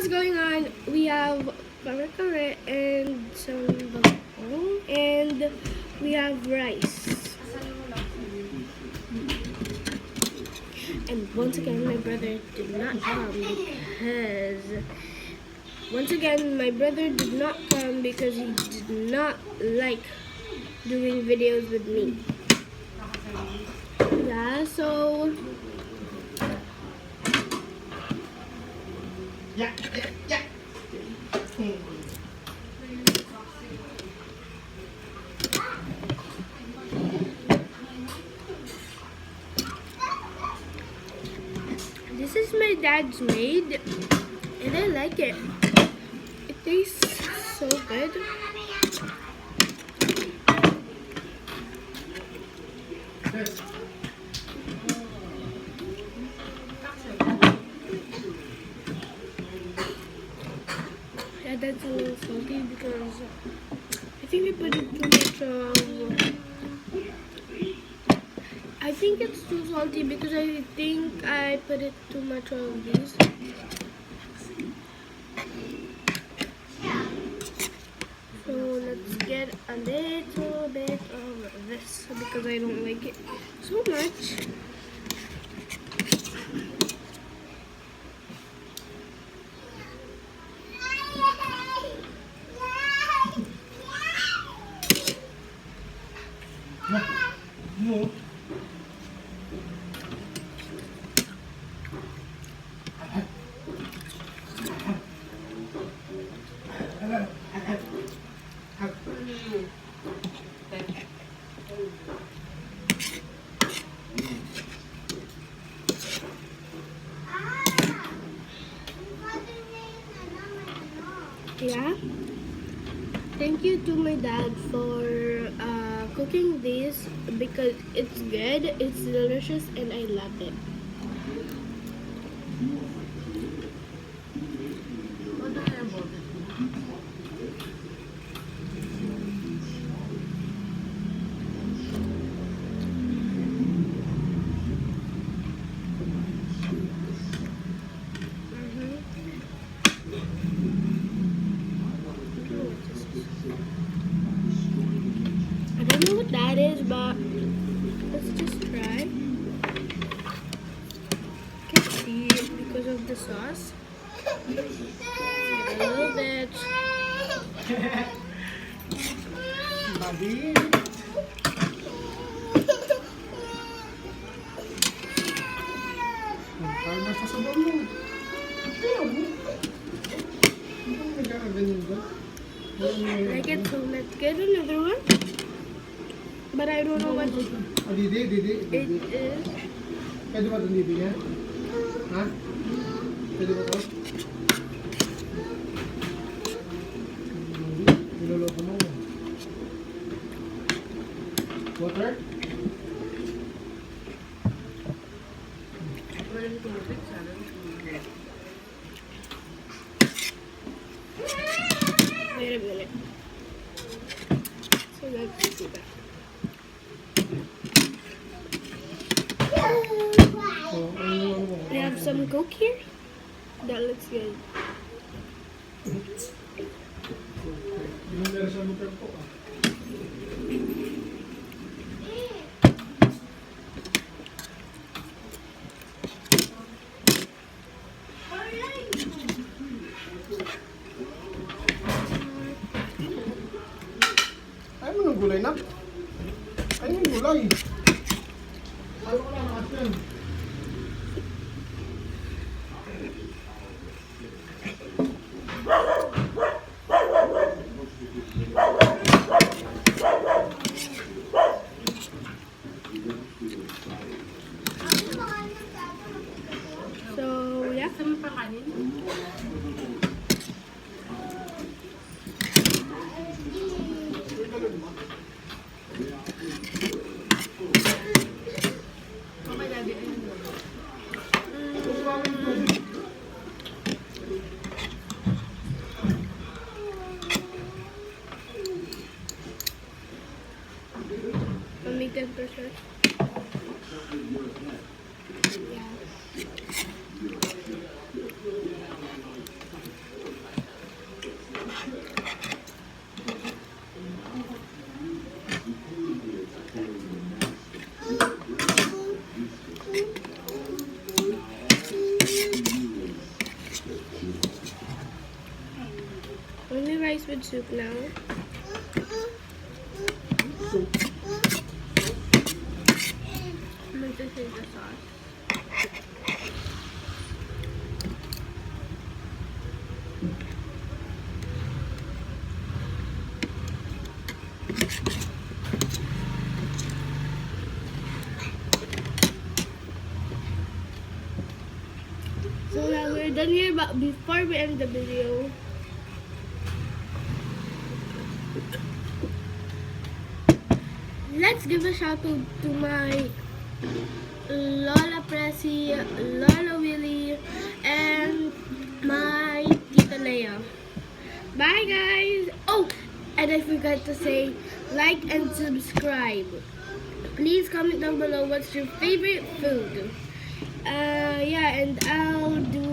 what's going on? We have kare and some bangkong, and we have rice. And once again, my brother did not come because he did not like doing videos with me. Yeah, so Yeah. this is my dad's made, and I like it. It tastes so good. Yeah, that's a little salty because I think we put it too much of. I think it's too salty because I think I put it too much of these. So let's get a little bit of this because I don't like it so much. No. Yeah. Thank you to my dad for cooking this because it's good, it's delicious, and I love it. I don't know what that is, but let's just try. Can see it because of the sauce. A little bit. Buddy. Parang nasa sabaw mo. Ano nagkakaganyan ba? Like it, so let's get another one. But I don't know what Didi. it is. Pwede ba itong didi niya? Ha? Pwede ba ito? Niloloko mo. Water? Wait a minute. So let's do that. So, ano mo? We have some Coke here. That looks good. Yung meron sa lugar ko ah. Ayaw mo ng gulay na? Ayaw mo ng gulay. Ayaw ko lang nakas yan. So yeah. Only 10%. Yeah. with soup now. So, I'm going to save the sauce. So now we're done here, but before we end the video, let's give a shout out to my Lola Pressy, Lola Willie, and my Tita Leia. Bye guys! Oh, and I forgot to say, like and subscribe. Please comment down below what's your favorite food. Yeah, and I'll do